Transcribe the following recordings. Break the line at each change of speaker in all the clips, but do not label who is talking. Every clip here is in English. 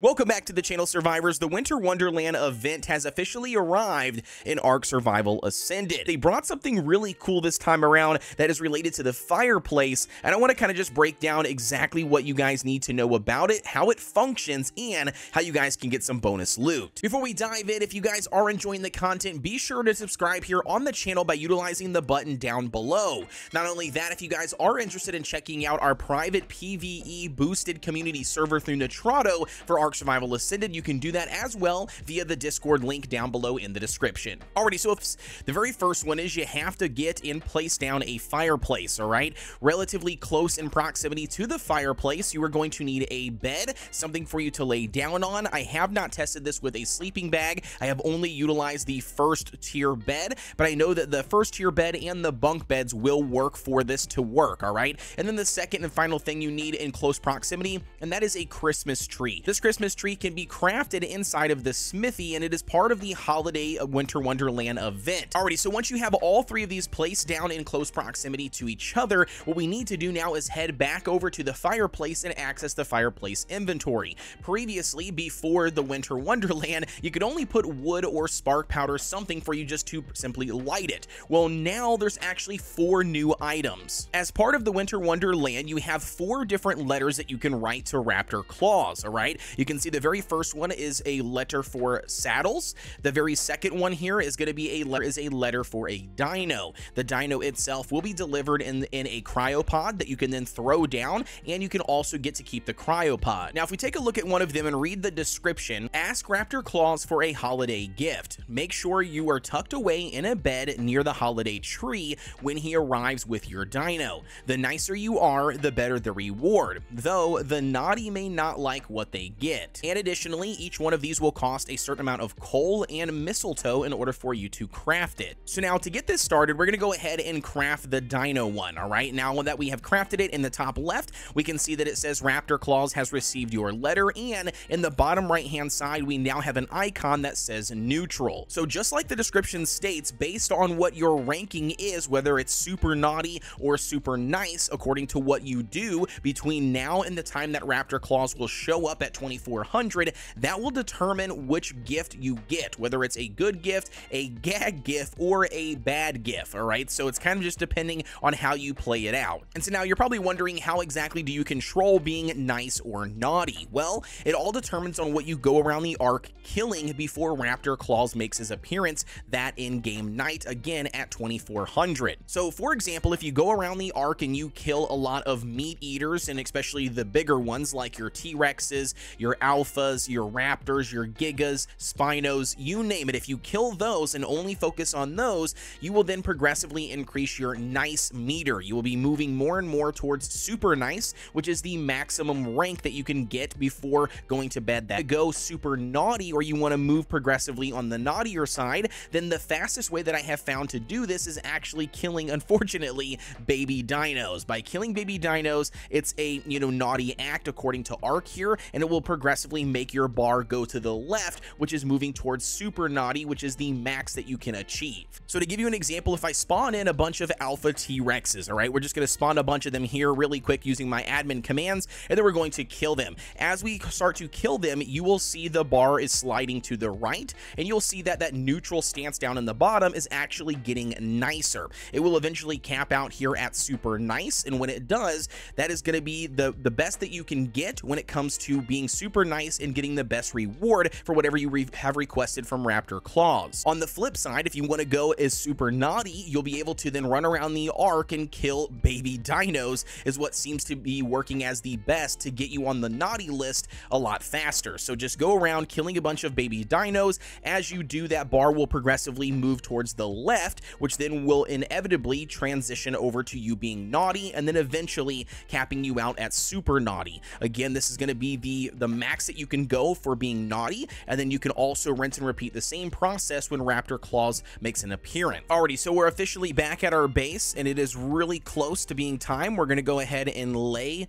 Welcome back to the channel, survivors. The Winter Wonderland event has officially arrived in Ark Survival Ascended. They brought something really cool this time around that is related to the fireplace, and I want to kind of just break down exactly what you guys need to know about it, how it functions, and how you guys can get some bonus loot. Before we dive in, if you guys are enjoying the content, be sure to subscribe here on the channel by utilizing the button down below. Not only that, if you guys are interested in checking out our private PvE boosted community server through Nitrado for Ark Survival Ascended, you can do that as well via the Discord link down below in the description. Alrighty, so if the very first one is you have to get and place down a fireplace, alright? Relatively close in proximity to the fireplace, you are going to need a bed, something for you to lay down on. I have not tested this with a sleeping bag. I have only utilized the first tier bed, but I know that the first tier bed and the bunk beds will work for this to work, alright? And then the second and final thing you need in close proximity, and that is a Christmas tree. This Christmas tree can be crafted inside of the smithy, and it is part of the holiday Winter Wonderland event. Alrighty, so once you have all three of these placed down in close proximity to each other, what we need to do now is head back over to the fireplace and access the fireplace inventory. Previously, before the Winter Wonderland, you could only put wood or spark powder, something for you just to simply light it. Well, now there's actually 4 new items. As part of the Winter Wonderland, you have 4 different letters that you can write to Raptor Claws, alright? You can see the very first one is a letter for saddles. The very second one here is going to be a letter for a dino. The dino itself will be delivered in a cryopod that you can then throw down, and you can also get to keep the cryopod. Now, if we take a look at one of them and read the description, ask Raptor Claws for a holiday gift. Make sure you are tucked away in a bed near the holiday tree when he arrives with your dino. The nicer you are, the better the reward, though the naughty may not like what they get. And additionally, each one of these will cost a certain amount of coal and mistletoe in order for you to craft it. So now to get this started, we're going to go ahead and craft the dino one. All right, now that we have crafted it, in the top left, we can see that it says Raptor Claws has received your letter, and in the bottom right hand side, we now have an icon that says neutral. So just like the description states, based on what your ranking is, whether it's super naughty or super nice, according to what you do between now and the time that Raptor Claws will show up at 2400, that will determine which gift you get, whether it's a good gift, a gag gift, or a bad gift. All right, so it's kind of just depending on how you play it out. And so now you're probably wondering, how exactly do you control being nice or naughty? Well, it all determines on what you go around the Ark killing before Raptor Claws makes his appearance that in-game night, again at 2400. So for example, if you go around the Ark and you kill a lot of meat eaters, and especially the bigger ones like your T-Rexes, your Alphas, your Raptors, your Gigas, Spinos, you name it, if you kill those and only focus on those, you will then progressively increase your nice meter. You will be moving more and more towards super nice, which is the maximum rank that you can get before going to bed. That to go super naughty, or you want to move progressively on the naughtier side, then the fastest way that I have found to do this is actually killing, unfortunately, baby dinos. By killing baby dinos, it's a naughty act according to Ark here, and it will progressively make your bar go to the left, which is moving towards super naughty, which is the max that you can achieve. So to give you an example, if I spawn in a bunch of alpha T-Rexes, all right, we're just going to spawn a bunch of them here really quick using my admin commands, and then we're going to kill them. As we start to kill them, you will see the bar is sliding to the right, and you'll see that that neutral stance down in the bottom is actually getting nicer. It will eventually cap out here at super nice, and when it does, that is going to be the best that you can get when it comes to being super nice and getting the best reward for whatever you have requested from Raptor Claws. On the flip side, if you want to go as super naughty, you'll be able to then run around the Ark and kill baby dinos, is what seems to be working as the best to get you on the naughty list a lot faster. So just go around killing a bunch of baby dinos. As you do, that bar will progressively move towards the left, which then will inevitably transition over to you being naughty, and then eventually capping you out at super naughty. Again, this is going to be the max that you can go for being naughty, and then you can also rinse and repeat the same process when Raptor Claws makes an appearance. Alrighty, so we're officially back at our base, and it is really close to being time. We're going to go ahead and lay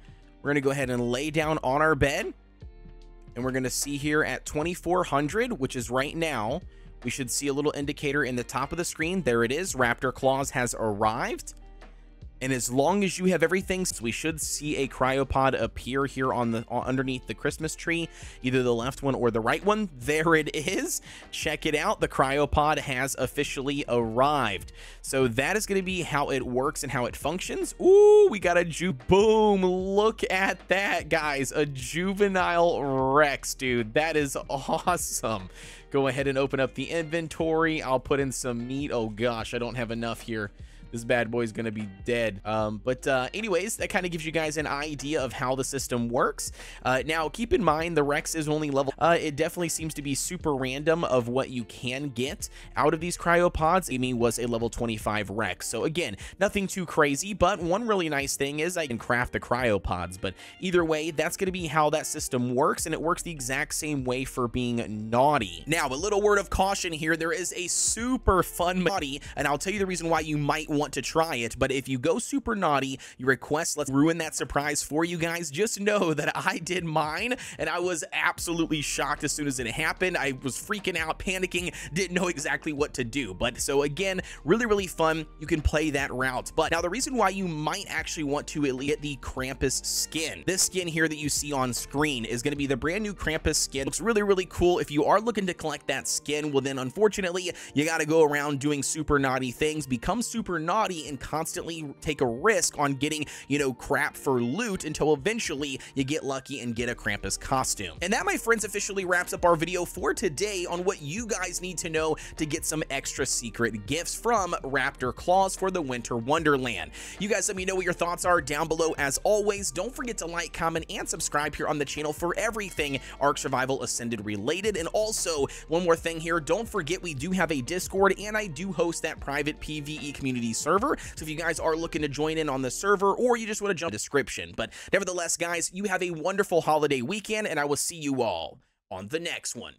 down on our bed, and we're going to see here at 2400, which is right now, we should see a little indicator in the top of the screen. There it is. Raptor Claws has arrived. And as long as you have everything, we should see a cryopod appear here on the underneath the Christmas tree, either the left one or the right one. There it is. Check it out. The cryopod has officially arrived. So that is going to be how it works and how it functions. Ooh, we got a boom. Look at that, guys. A juvenile Rex, dude. That is awesome. Go ahead and open up the inventory. I'll put in some meat. Oh gosh, I don't have enough here. This bad boy's gonna be dead. Anyways, that kind of gives you guys an idea of how the system works. Now, keep in mind, the Rex is only level. It definitely seems to be super random of what you can get out of these cryopods. Amy was a level 25 Rex. So again, nothing too crazy, but one really nice thing is I can craft the cryopods. But either way, that's gonna be how that system works, and it works the exact same way for being naughty. Now, a little word of caution here. There is a super fun naughty, and I'll tell you the reason why you might want to try it. But if you go super naughty, you request let's ruin that surprise for you guys, just know that I did mine and I was absolutely shocked as soon as it happened. I was freaking out, panicking, didn't know exactly what to do. But so again, really fun. You can play that route. But now the reason why you might actually want to get the Krampus skin, this skin here that you see on screen is going to be the brand new Krampus skin. Looks really cool. If you are looking to collect that skin, well then unfortunately you got to go around doing super naughty things, become super naughty, and constantly take a risk on getting, you know, crap for loot until eventually you get lucky and get a Krampus costume. And that, my friends, officially wraps up our video for today on what you guys need to know to get some extra secret gifts from Raptor Claws for the Winter Wonderland. You guys let me know what your thoughts are down below. As always, don't forget to like, comment, and subscribe here on the channel for everything Ark Survival Ascended related. And also, one more thing here, don't forget we do have a Discord, and I do host that private PvE community server. So if you guys are looking to join in on the server, or you just want to jump in the description. But nevertheless, guys, you have a wonderful holiday weekend, and I will see you all on the next one.